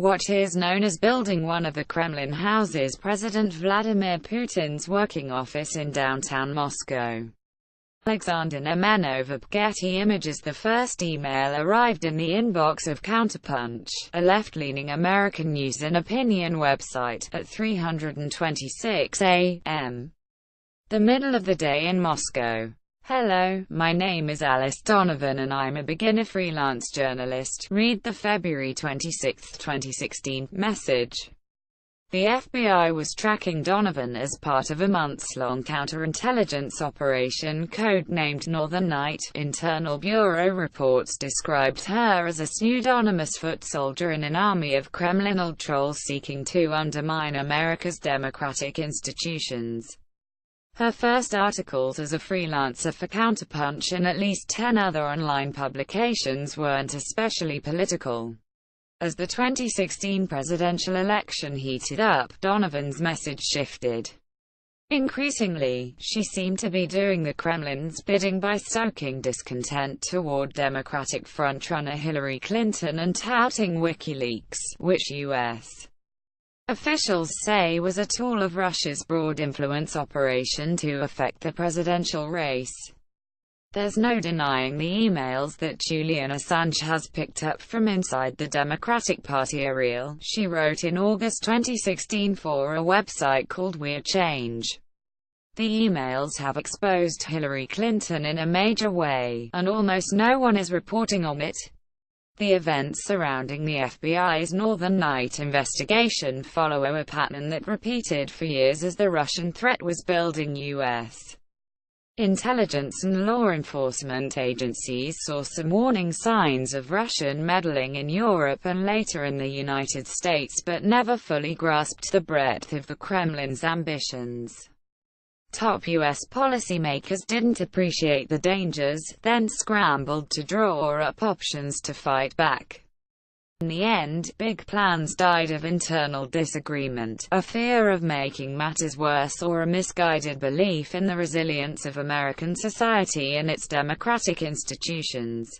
what is known as building one of the Kremlin houses President Vladimir Putin's working office in downtown Moscow. Alexander Nemenov. Getty Images. The first email arrived in the inbox of Counterpunch, a left-leaning American news and opinion website, at 3:26 a.m. the middle of the day in Moscow. Hello, my name is Alice Donovan and I'm a beginner freelance journalist. Read the February 26, 2016 message. The FBI was tracking Donovan as part of a months-long counterintelligence operation codenamed Northern Night. Internal Bureau reports described her as a pseudonymous foot soldier in an army of Kremlin trolls seeking to undermine America's democratic institutions. Her first articles as a freelancer for Counterpunch and at least 10 other online publications weren't especially political. As the 2016 presidential election heated up, Donovan's message shifted. Increasingly, she seemed to be doing the Kremlin's bidding by stoking discontent toward Democratic frontrunner Hillary Clinton and touting WikiLeaks, which U.S. officials say was a tool of Russia's broad influence operation to affect the presidential race. There's no denying the emails that Julian Assange has picked up from inside the Democratic Party are real, she wrote in August 2016 for a website called Weird Change. The emails have exposed Hillary Clinton in a major way, and almost no one is reporting on it. The events surrounding the FBI's Northern Night investigation follow a pattern that repeated for years as the Russian threat was building. U.S. intelligence and law enforcement agencies saw some warning signs of Russian meddling in Europe and later in the United States, but never fully grasped the breadth of the Kremlin's ambitions. Top U.S. policymakers didn't appreciate the dangers, then scrambled to draw up options to fight back. In the end, big plans died of internal disagreement, a fear of making matters worse, or a misguided belief in the resilience of American society and its democratic institutions.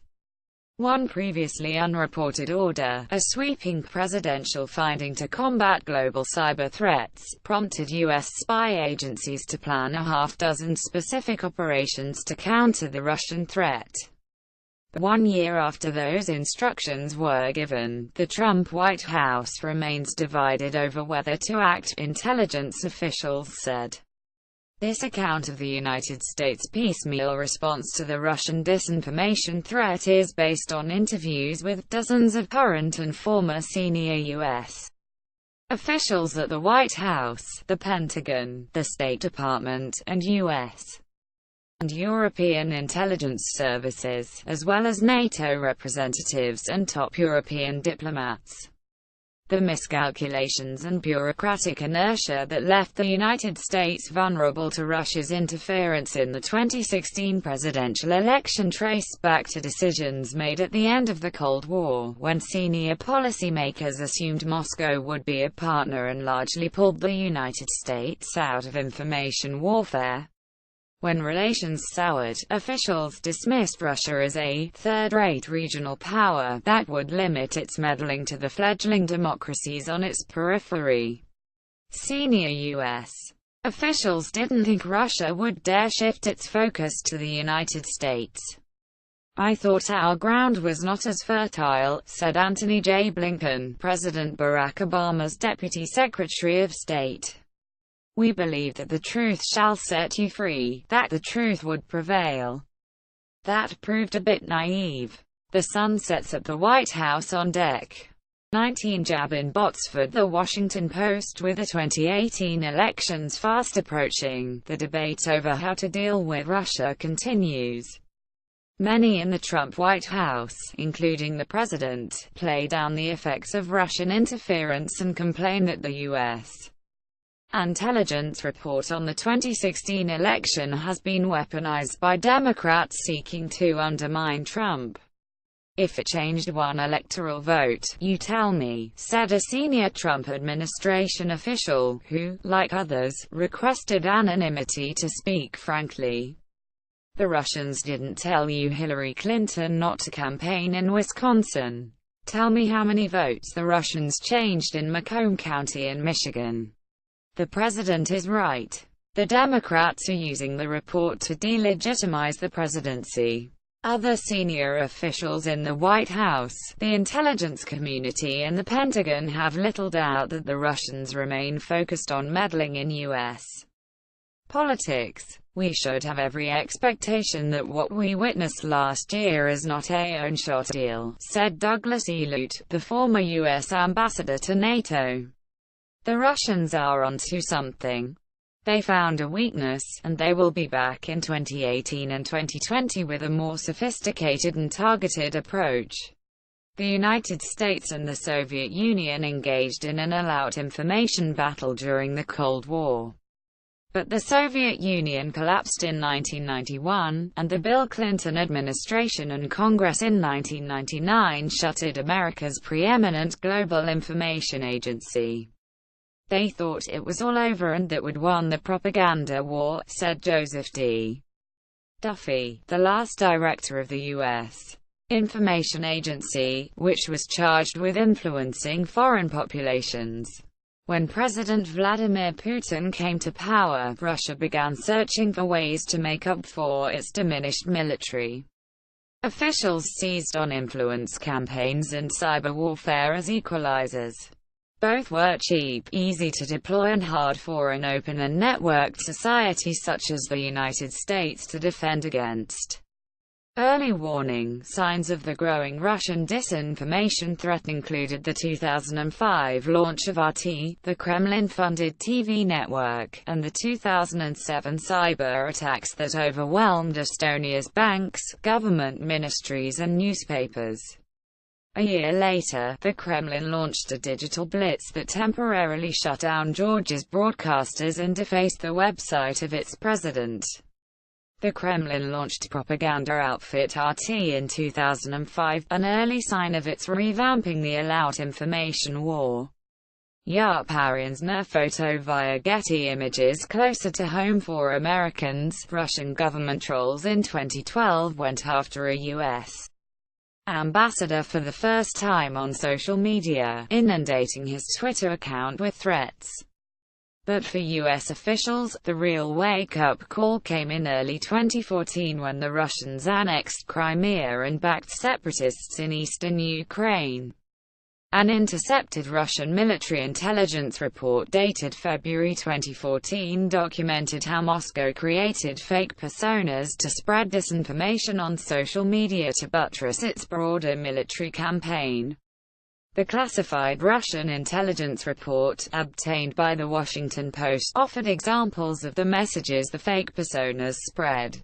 One previously unreported order, a sweeping presidential finding to combat global cyber threats, prompted U.S. spy agencies to plan a half-dozen specific operations to counter the Russian threat. 1 year after those instructions were given, the Trump White House remains divided over whether to act, intelligence officials said. This account of the United States' piecemeal response to the Russian disinformation threat is based on interviews with dozens of current and former senior U.S. officials at the White House, the Pentagon, the State Department, and U.S. and European intelligence services, as well as NATO representatives and top European diplomats. The miscalculations and bureaucratic inertia that left the United States vulnerable to Russia's interference in the 2016 presidential election trace back to decisions made at the end of the Cold War, when senior policymakers assumed Moscow would be a partner and largely pulled the United States out of information warfare. When relations soured, officials dismissed Russia as a third-rate regional power that would limit its meddling to the fledgling democracies on its periphery. Senior U.S. officials didn't think Russia would dare shift its focus to the United States. "I thought our ground was not as fertile," said Antony J. Blinken, President Barack Obama's Deputy Secretary of State. "We believe that the truth shall set you free, that the truth would prevail." That proved a bit naive. The sun sets at the White House on deck. 19 Jab in Botsford. The Washington Post. With the 2018 elections fast approaching, the debate over how to deal with Russia continues. Many in the Trump White House, including the president, play down the effects of Russian interference and complain that the U.S. intelligence report on the 2016 election has been weaponized by Democrats seeking to undermine Trump. "If it changed one electoral vote, you tell me," said a senior Trump administration official, who, like others, requested anonymity to speak frankly. "The Russians didn't tell you Hillary Clinton not to campaign in Wisconsin. Tell me how many votes the Russians changed in Macomb County in Michigan. The president is right. The Democrats are using the report to delegitimize the presidency. Other senior officials in the White House, the intelligence community and the Pentagon have little doubt that the Russians remain focused on meddling in U.S. politics. We should have every expectation that what we witnessed last year is not a one-shot deal, said Douglas E. Lute, the former U.S. ambassador to NATO. The Russians are onto something. They found a weakness, and they will be back in 2018 and 2020 with a more sophisticated and targeted approach. The United States and the Soviet Union engaged in an all-out information battle during the Cold War. But the Soviet Union collapsed in 1991, and the Bill Clinton administration and Congress in 1999 shuttered America's preeminent global information agency. They thought it was all over and that we'd won the propaganda war, said Joseph D. Duffy, the last director of the U.S. Information Agency, which was charged with influencing foreign populations. When President Vladimir Putin came to power, Russia began searching for ways to make up for its diminished military. Officials seized on influence campaigns and cyber warfare as equalizers. Both were cheap, easy to deploy and hard for an open and networked society such as the United States to defend against. Early warning signs of the growing Russian disinformation threat included the 2005 launch of RT, the Kremlin-funded TV network, and the 2007 cyber attacks that overwhelmed Estonia's banks, government ministries and newspapers. A year later, the Kremlin launched a digital blitz that temporarily shut down Georgia's broadcasters and defaced the website of its president. The Kremlin launched propaganda outfit RT in 2005, an early sign of its revamping the all-out information war. Yarparin's photo via Getty Images closer to home for Americans. Russian government trolls in 2012 went after a U.S. ambassador for the first time on social media, inundating his Twitter account with threats. But for U.S. officials, the real wake-up call came in early 2014 when the Russians annexed Crimea and backed separatists in eastern Ukraine. An intercepted Russian military intelligence report dated February 2014 documented how Moscow created fake personas to spread disinformation on social media to buttress its broader military campaign. The classified Russian intelligence report, obtained by The Washington Post, offered examples of the messages the fake personas spread.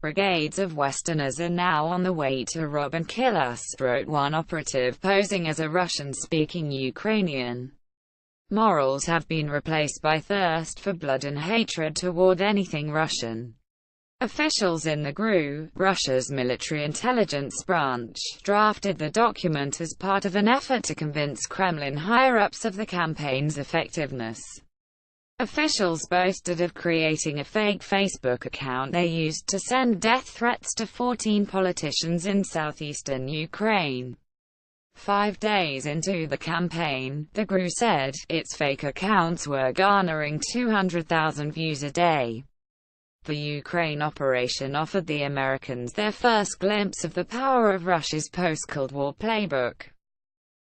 Brigades of Westerners are now on the way to rob and kill us, wrote one operative posing as a Russian-speaking Ukrainian. Morals have been replaced by thirst for blood and hatred toward anything Russian. Officials in the GRU, Russia's military intelligence branch, drafted the document as part of an effort to convince Kremlin higher-ups of the campaign's effectiveness. Officials boasted of creating a fake Facebook account they used to send death threats to 14 politicians in southeastern Ukraine. 5 days into the campaign, the GRU said, its fake accounts were garnering 200,000 views a day. The Ukraine operation offered the Americans their first glimpse of the power of Russia's post-Cold War playbook.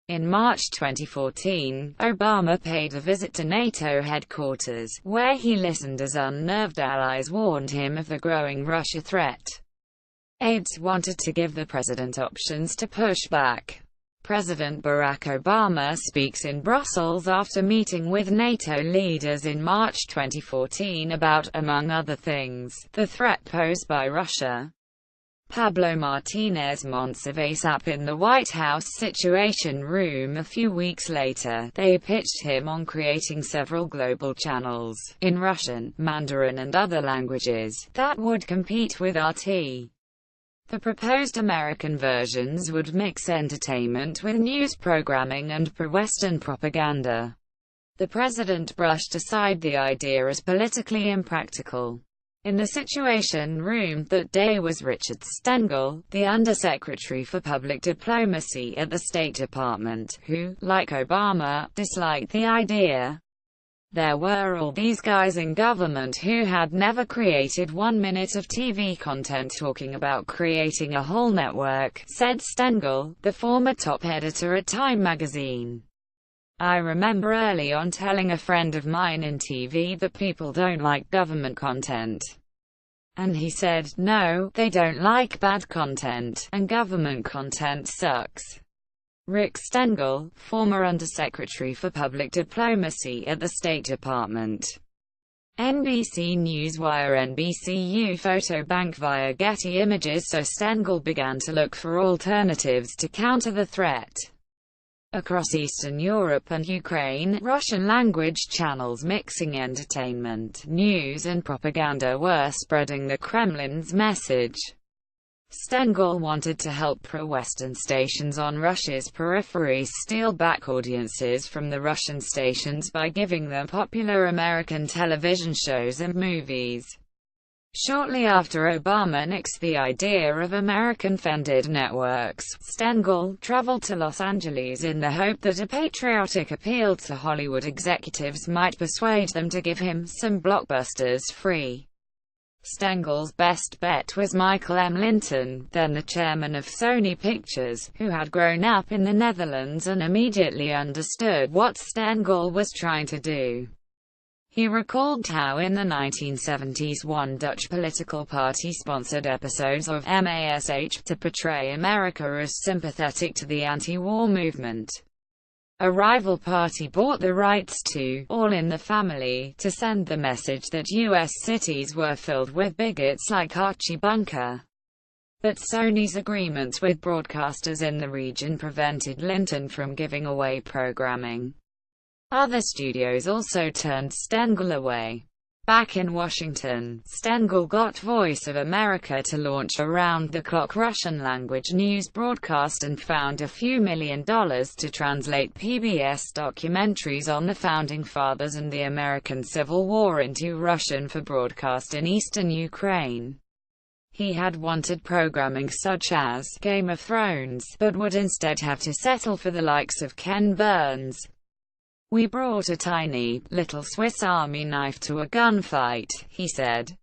In March 2014, Obama paid a visit to NATO headquarters, where he listened as unnerved allies warned him of the growing Russia threat. Aides wanted to give the president options to push back. President Barack Obama speaks in Brussels after meeting with NATO leaders in March 2014 about, among other things, the threat posed by Russia. Pablo Martinez Monsiváis sat in the White House Situation Room a few weeks later. They pitched him on creating several global channels, in Russian, Mandarin and other languages, that would compete with RT. The proposed American versions would mix entertainment with news programming and pro-Western propaganda. The president brushed aside the idea as politically impractical. In the Situation Room that day was Richard Stengel, the Undersecretary for Public Diplomacy at the State Department, who, like Obama, disliked the idea. There were all these guys in government who had never created 1 minute of TV content talking about creating a whole network, said Stengel, the former top editor at Time magazine. I remember early on telling a friend of mine in TV that people don't like government content. And he said, no, they don't like bad content, and government content sucks. Rick Stengel, former Undersecretary for Public Diplomacy at the State Department. NBC Newswire NBCU photo bank via Getty Images. So Stengel began to look for alternatives to counter the threat. Across Eastern Europe and Ukraine, Russian-language channels mixing entertainment, news and propaganda were spreading the Kremlin's message. Stengel wanted to help pro-Western stations on Russia's periphery steal back audiences from the Russian stations by giving them popular American television shows and movies. Shortly after Obama nixed the idea of American-funded networks, Stengel traveled to Los Angeles in the hope that a patriotic appeal to Hollywood executives might persuade them to give him some blockbusters free. Stengel's best bet was Michael M. Linton, then the chairman of Sony Pictures, who had grown up in the Netherlands and immediately understood what Stengel was trying to do. He recalled how in the 1970s one Dutch political party sponsored episodes of MASH to portray America as sympathetic to the anti-war movement. A rival party bought the rights to All in the Family to send the message that U.S. cities were filled with bigots like Archie Bunker. But Sony's agreements with broadcasters in the region prevented Linton from giving away programming. Other studios also turned Stengel away. Back in Washington, Stengel got Voice of America to launch a round-the-clock Russian-language news broadcast and found a few $1 million to translate PBS documentaries on the Founding Fathers and the American Civil War into Russian for broadcast in eastern Ukraine. He had wanted programming such as Game of Thrones, but would instead have to settle for the likes of Ken Burns. We brought a tiny, little Swiss Army knife to a gunfight, he said.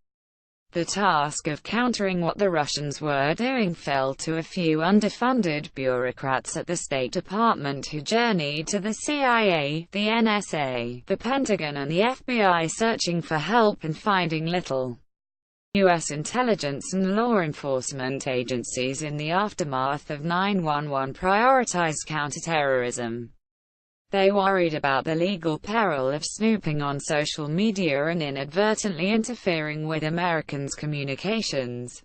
The task of countering what the Russians were doing fell to a few underfunded bureaucrats at the State Department who journeyed to the CIA, the NSA, the Pentagon and the FBI searching for help and finding little. U.S. intelligence and law enforcement agencies in the aftermath of 9/11 prioritized counterterrorism. They worried about the legal peril of snooping on social media and inadvertently interfering with Americans' communications.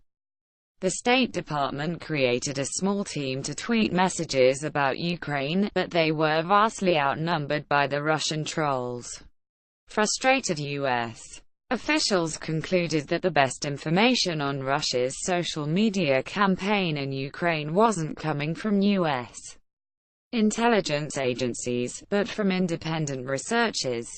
The State Department created a small team to tweet messages about Ukraine, but they were vastly outnumbered by the Russian trolls. Frustrated U.S. officials concluded that the best information on Russia's social media campaign in Ukraine wasn't coming from U.S. intelligence agencies, but from independent researchers.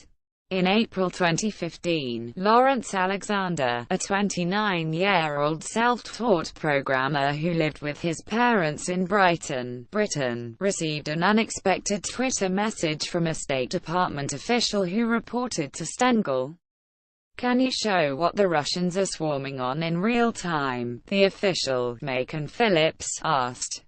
In April 2015, Lawrence Alexander, a 29-year-old self-taught programmer who lived with his parents in Brighton, Britain, received an unexpected Twitter message from a State Department official who reported to Stengel. "Can you show what the Russians are swarming on in real time?" the official, Macon Phillips, asked.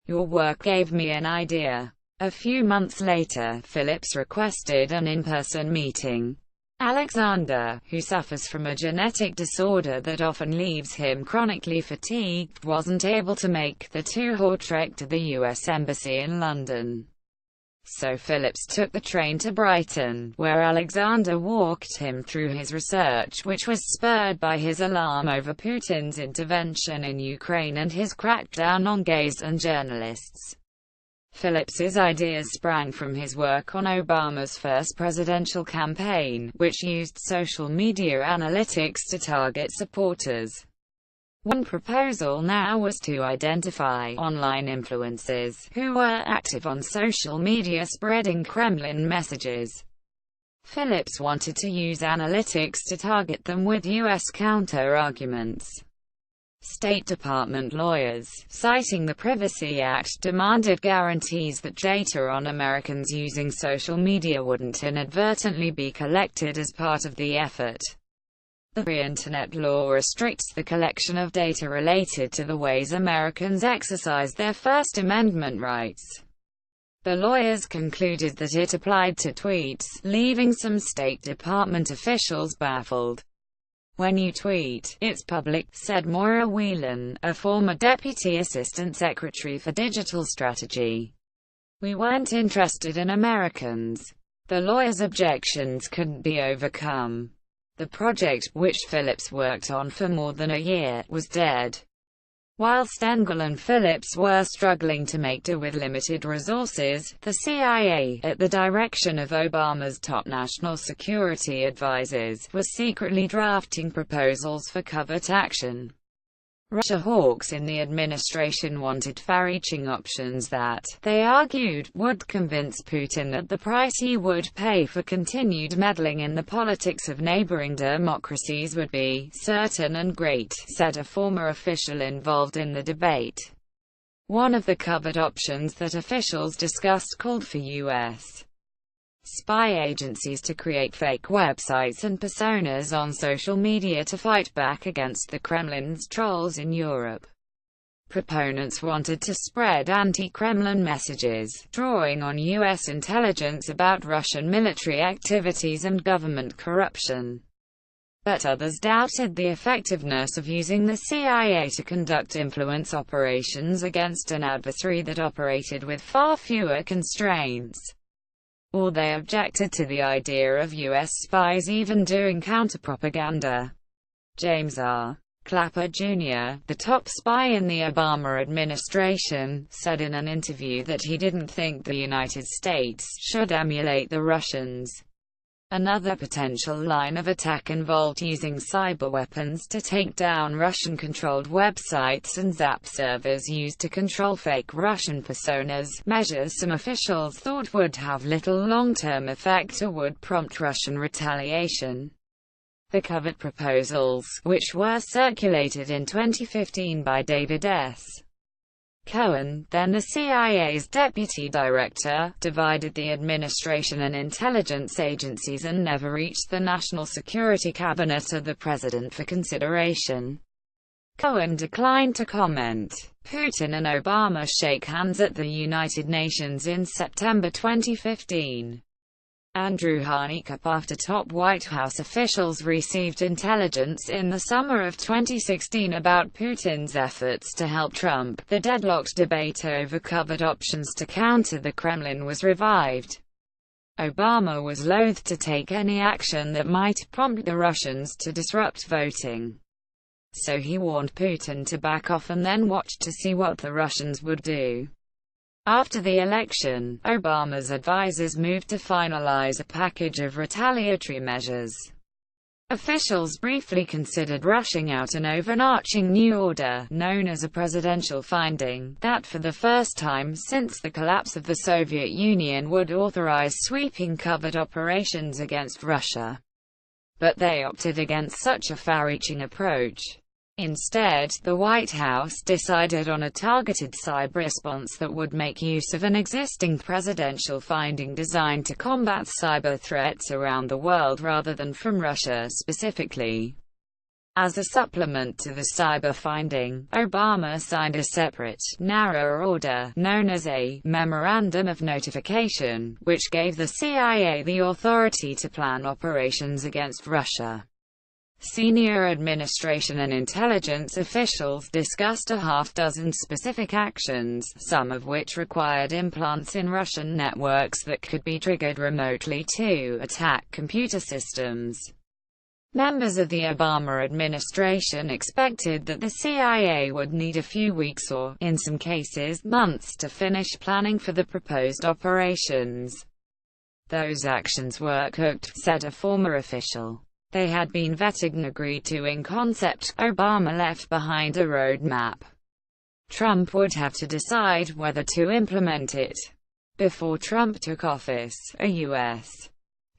"Your work gave me an idea." A few months later, Phillips requested an in-person meeting. Alexander, who suffers from a genetic disorder that often leaves him chronically fatigued, wasn't able to make the two-hour trek to the U.S. Embassy in London. So Phillips took the train to Brighton, where Alexander walked him through his research, which was spurred by his alarm over Putin's intervention in Ukraine and his crackdown on gays and journalists. Phillips's ideas sprang from his work on Obama's first presidential campaign, which used social media analytics to target supporters. One proposal now was to identify online influencers who were active on social media spreading Kremlin messages. Phillips wanted to use analytics to target them with U.S. counter-arguments. State Department lawyers, citing the Privacy Act, demanded guarantees that data on Americans using social media wouldn't inadvertently be collected as part of the effort. The Free Internet law restricts the collection of data related to the ways Americans exercise their First Amendment rights. The lawyers concluded that it applied to tweets, leaving some State Department officials baffled. "When you tweet, it's public," said Moira Whelan, a former Deputy Assistant Secretary for Digital Strategy. "We weren't interested in Americans." The lawyers' objections couldn't be overcome. The project, which Phillips worked on for more than a year, was dead. While Stengel and Phillips were struggling to make do with limited resources, the CIA, at the direction of Obama's top national security advisors, was secretly drafting proposals for covert action. Russia hawks in the administration wanted far-reaching options that, they argued, would convince Putin that the price he would pay for continued meddling in the politics of neighboring democracies would be certain and great, said a former official involved in the debate. One of the covert options that officials discussed called for U.S. spy agencies to create fake websites and personas on social media to fight back against the Kremlin's trolls in Europe. Proponents wanted to spread anti-Kremlin messages, drawing on U.S. intelligence about Russian military activities and government corruption. But others doubted the effectiveness of using the CIA to conduct influence operations against an adversary that operated with far fewer constraints. Or they objected to the idea of U.S. spies even doing counterpropaganda. James R. Clapper, Jr., the top spy in the Obama administration, said in an interview that he didn't think the United States should emulate the Russians. Another potential line of attack involved using cyber weapons to take down Russian-controlled websites and zap servers used to control fake Russian personas, measures some officials thought would have little long-term effect or would prompt Russian retaliation. The covert proposals, which were circulated in 2015 by David S. Cohen, then the CIA's deputy director, divided the administration and intelligence agencies and never reached the National Security Cabinet or the President for consideration. Cohen declined to comment. Putin and Obama shake hands at the United Nations in September 2015. Andrew Harney-Cup after top White House officials received intelligence in the summer of 2016 about Putin's efforts to help Trump. The deadlocked debate over covert options to counter the Kremlin was revived. Obama was loath to take any action that might prompt the Russians to disrupt voting. So he warned Putin to back off and then watched to see what the Russians would do. After the election, Obama's advisors moved to finalize a package of retaliatory measures. Officials briefly considered rushing out an overarching new order, known as a presidential finding, that for the first time since the collapse of the Soviet Union would authorize sweeping covert operations against Russia. But they opted against such a far-reaching approach. Instead, the White House decided on a targeted cyber response that would make use of an existing presidential finding designed to combat cyber threats around the world rather than from Russia specifically. As a supplement to the cyber finding, Obama signed a separate, narrower order, known as a Memorandum of Notification, which gave the CIA the authority to plan operations against Russia. Senior administration and intelligence officials discussed a half-dozen specific actions, some of which required implants in Russian networks that could be triggered remotely to attack computer systems. Members of the Obama administration expected that the CIA would need a few weeks or, in some cases, months to finish planning for the proposed operations. Those actions were cooked, said a former official. They had been vetted and agreed to in concept. Obama left behind a roadmap. Trump would have to decide whether to implement it. Before Trump took office, a U.S.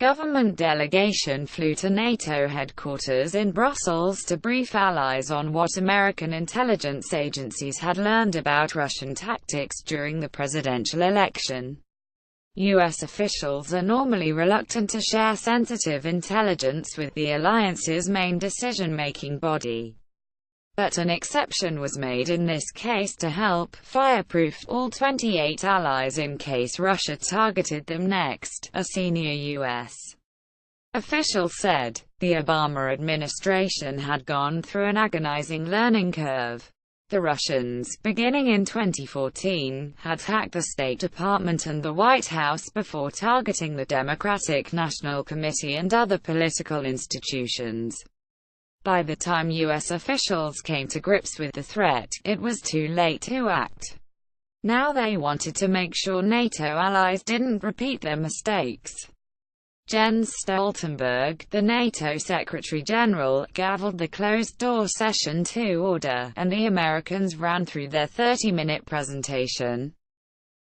Government delegation flew to NATO headquarters in Brussels to brief allies on what American intelligence agencies had learned about Russian tactics during the presidential election. U.S. officials are normally reluctant to share sensitive intelligence with the alliance's main decision-making body. But an exception was made in this case to help fireproof all 28 allies in case Russia targeted them next, a senior U.S. official said. The Obama administration had gone through an agonizing learning curve. The Russians, beginning in 2014, had hacked the State Department and the White House before targeting the Democratic National Committee and other political institutions. By the time U.S. officials came to grips with the threat, it was too late to act. Now they wanted to make sure NATO allies didn't repeat their mistakes. Jens Stoltenberg, the NATO Secretary-General, gavelled the closed-door session to order, and the Americans ran through their 30-minute presentation.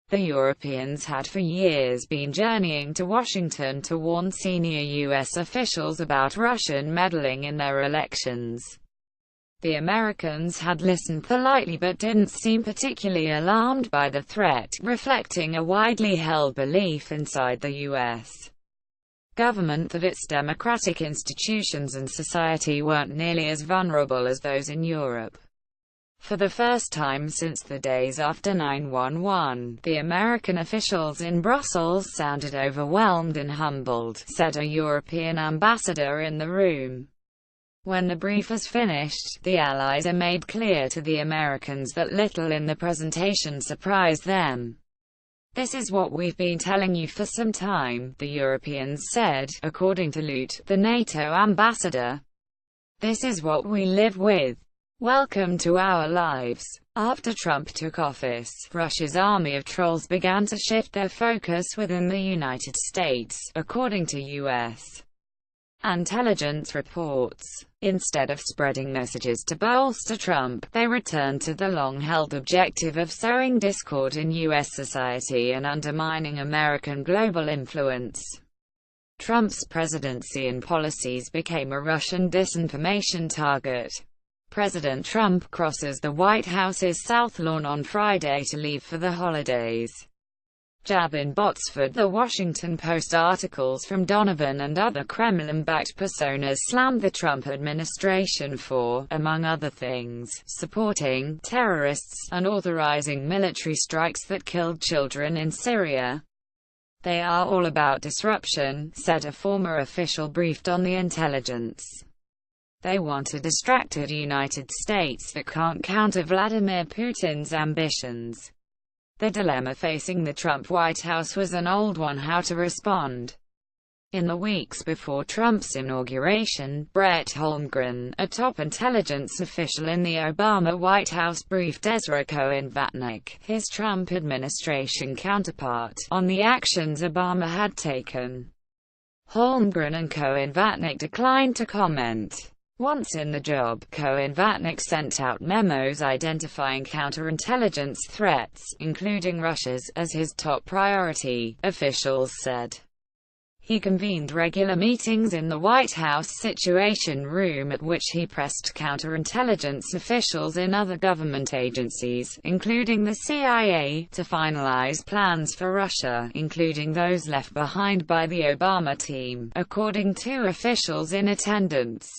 The Europeans had for years been journeying to Washington to warn senior U.S. officials about Russian meddling in their elections. The Americans had listened politely but didn't seem particularly alarmed by the threat, reflecting a widely held belief inside the U.S. government that its democratic institutions and society weren't nearly as vulnerable as those in Europe. For the first time since the days after 9/11, the American officials in Brussels sounded overwhelmed and humbled, said a European ambassador in the room. When the brief was finished, the allies made clear to the Americans that little in the presentation surprised them. "This is what we've been telling you for some time," the Europeans said, according to Lute, the NATO ambassador. "This is what we live with. Welcome to our lives." After Trump took office, Russia's army of trolls began to shift their focus within the United States, according to U.S. intelligence reports. Instead of spreading messages to bolster Trump, they returned to the long-held objective of sowing discord in U.S. society and undermining American global influence. Trump's presidency and policies became a Russian disinformation target. President Trump crosses the White House's South Lawn on Friday to leave for the holidays. Jab in Botsford. The Washington Post articles from Donovan and other Kremlin-backed personas slammed the Trump administration for, among other things, supporting terrorists and authorizing military strikes that killed children in Syria. "They are all about disruption," said a former official briefed on the intelligence. "They want a distracted United States that can't counter Vladimir Putin's ambitions." The dilemma facing the Trump White House was an old one: how to respond. In the weeks before Trump's inauguration, Brett Holmgren, a top intelligence official in the Obama White House, briefed Ezra Cohen-Vatnik, his Trump administration counterpart, on the actions Obama had taken. Holmgren and Cohen-Vatnik declined to comment. Once in the job, Cohen-Vatnik sent out memos identifying counterintelligence threats, including Russia's, as his top priority, officials said. He convened regular meetings in the White House Situation Room at which he pressed counterintelligence officials in other government agencies, including the CIA, to finalize plans for Russia, including those left behind by the Obama team, according to officials in attendance.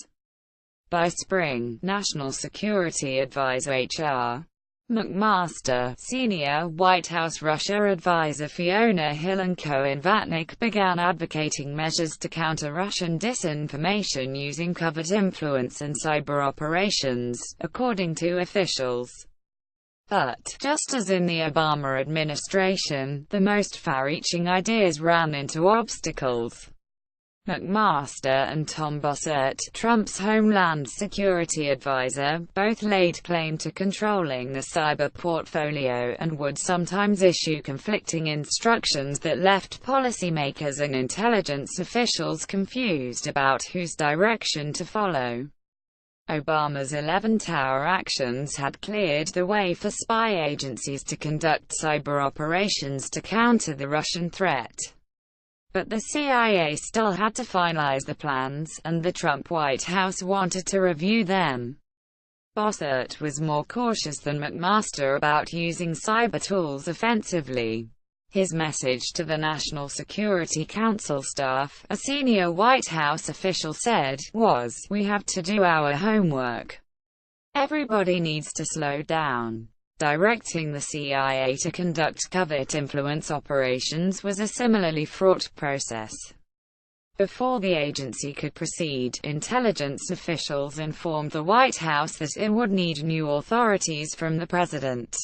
By spring, National Security Advisor H.R. McMaster, senior White House Russia advisor Fiona Hill and Cohen-Vatnik began advocating measures to counter Russian disinformation using covert influence and cyber operations, according to officials. But, just as in the Obama administration, the most far-reaching ideas ran into obstacles. McMaster and Tom Bossert, Trump's Homeland Security advisor, both laid claim to controlling the cyber portfolio, and would sometimes issue conflicting instructions that left policymakers and intelligence officials confused about whose direction to follow. Obama's 11-tower actions had cleared the way for spy agencies to conduct cyber operations to counter the Russian threat. But the CIA still had to finalize the plans, and the Trump White House wanted to review them. Bossert was more cautious than McMaster about using cyber tools offensively. His message to the National Security Council staff, a senior White House official said, was, "We have to do our homework. Everybody needs to slow down." Directing the CIA to conduct covert influence operations was a similarly fraught process. Before the agency could proceed, intelligence officials informed the White House that it would need new authorities from the president.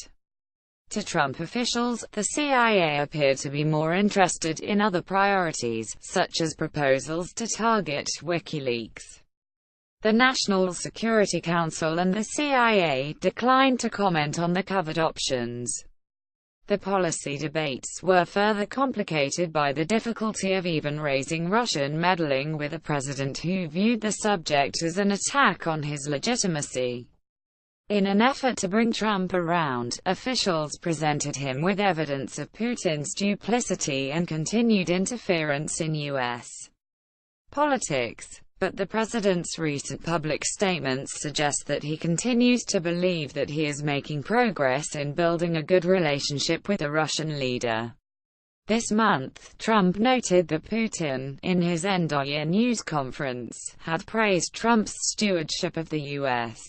To Trump officials, the CIA appeared to be more interested in other priorities, such as proposals to target WikiLeaks. The National Security Council and the CIA declined to comment on the covered options. The policy debates were further complicated by the difficulty of even raising Russian meddling with a president who viewed the subject as an attack on his legitimacy. In an effort to bring Trump around, officials presented him with evidence of Putin's duplicity and continued interference in U.S. politics. But the president's recent public statements suggest that he continues to believe that he is making progress in building a good relationship with the Russian leader. This month, Trump noted that Putin, in his end-of-year news conference, had praised Trump's stewardship of the U.S.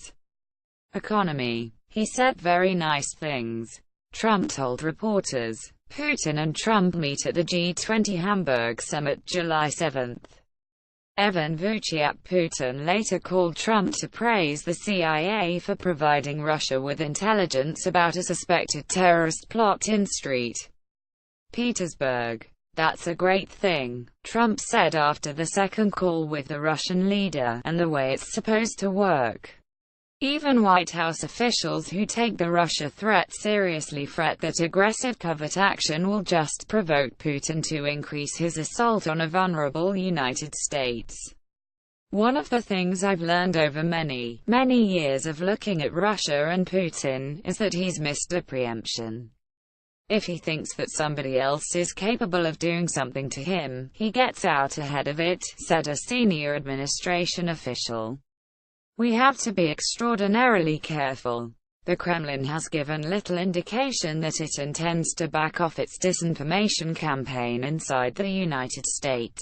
economy. He said very nice things. Trump told reporters. Putin and Trump meet at the G20 Hamburg summit July 7. Evan Vucic. Putin later called Trump to praise the CIA for providing Russia with intelligence about a suspected terrorist plot in St. Petersburg. "That's a great thing," Trump said after the second call with the Russian leader, "and the way it's supposed to work." Even White House officials who take the Russia threat seriously fret that aggressive covert action will just provoke Putin to increase his assault on a vulnerable United States. "One of the things I've learned over many years of looking at Russia and Putin is that he's missed a preemption. If he thinks that somebody else is capable of doing something to him, he gets out ahead of it," said a senior administration official. "We have to be extraordinarily careful. The Kremlin has given little indication that it intends to back off its disinformation campaign inside the United States."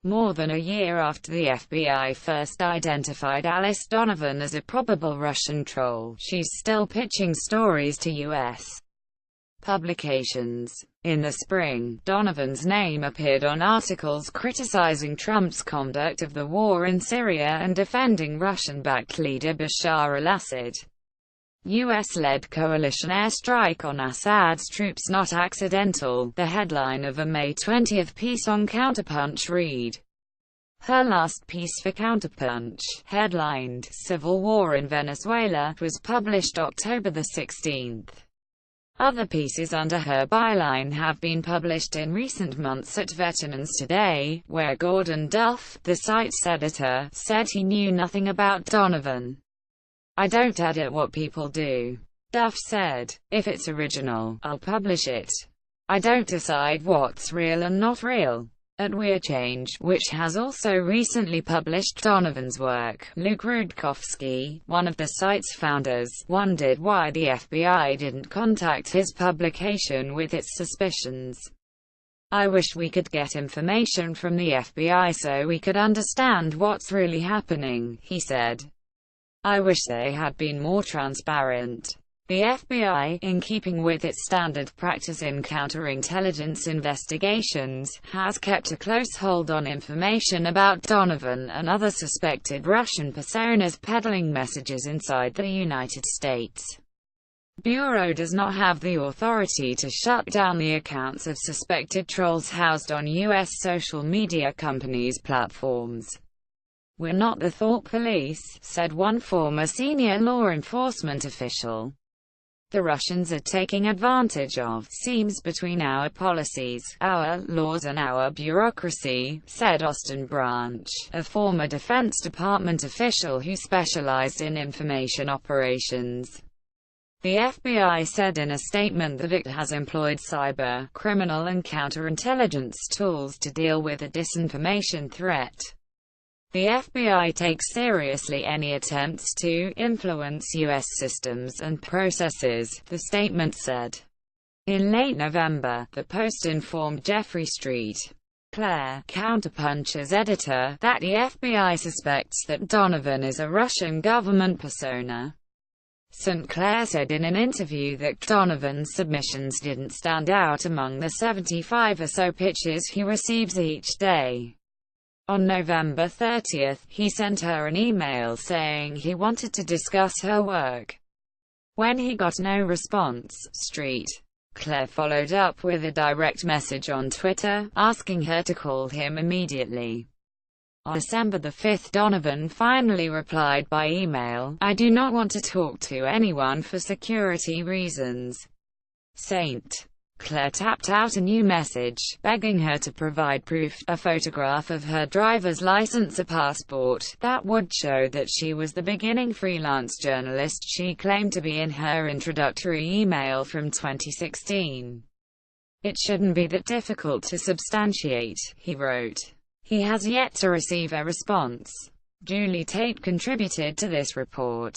More than a year after the FBI first identified Alice Donovan as a probable Russian troll, she's still pitching stories to U.S. publications. In the spring, Donovan's name appeared on articles criticizing Trump's conduct of the war in Syria and defending Russian-backed leader Bashar al-Assad. U.S.-led coalition airstrike on Assad's troops not accidental, the headline of a May 20 piece on Counterpunch read. Her last piece for Counterpunch, headlined, "Civil War in Venezuela," was published October 16. Other pieces under her byline have been published in recent months at Veterans Today, where Gordon Duff, the site's editor, said he knew nothing about Donovan. "I don't edit what people do," Duff said. "If it's original, I'll publish it. I don't decide what's real and not real." At Weird Change, which has also recently published Donovan's work, Luke Rudkowski, one of the site's founders, wondered why the FBI didn't contact his publication with its suspicions. "I wish we could get information from the FBI so we could understand what's really happening," he said. "I wish they had been more transparent." The FBI, in keeping with its standard practice in counterintelligence investigations, has kept a close hold on information about Donovan and other suspected Russian personas peddling messages inside the United States. Bureau does not have the authority to shut down the accounts of suspected trolls housed on U.S. social media companies' platforms. "We're not the thought police," said one former senior law enforcement official. "The Russians are taking advantage of seams between our policies, our laws and our bureaucracy," said Austin Branch, a former Defense Department official who specialized in information operations. The FBI said in a statement that it has employed cyber, criminal and counterintelligence tools to deal with a disinformation threat. The FBI takes seriously any attempts to influence U.S. systems and processes, the statement said. In late November, the Post informed Jeffrey Street, Claire, Counterpunch's editor, that the FBI suspects that Donovan is a Russian government persona. St. Clair said in an interview that Donovan's submissions didn't stand out among the 75 or so pitches he receives each day. On November 30, he sent her an email saying he wanted to discuss her work. When he got no response, Street. Claire followed up with a direct message on Twitter, asking her to call him immediately. On December 5, Donovan finally replied by email, "I do not want to talk to anyone for security reasons." St. Clair tapped out a new message, begging her to provide proof, a photograph of her driver's license, a passport, that would show that she was the beginning freelance journalist she claimed to be in her introductory email from 2016. "It shouldn't be that difficult to substantiate," he wrote. He has yet to receive a response. Julie Tate contributed to this report.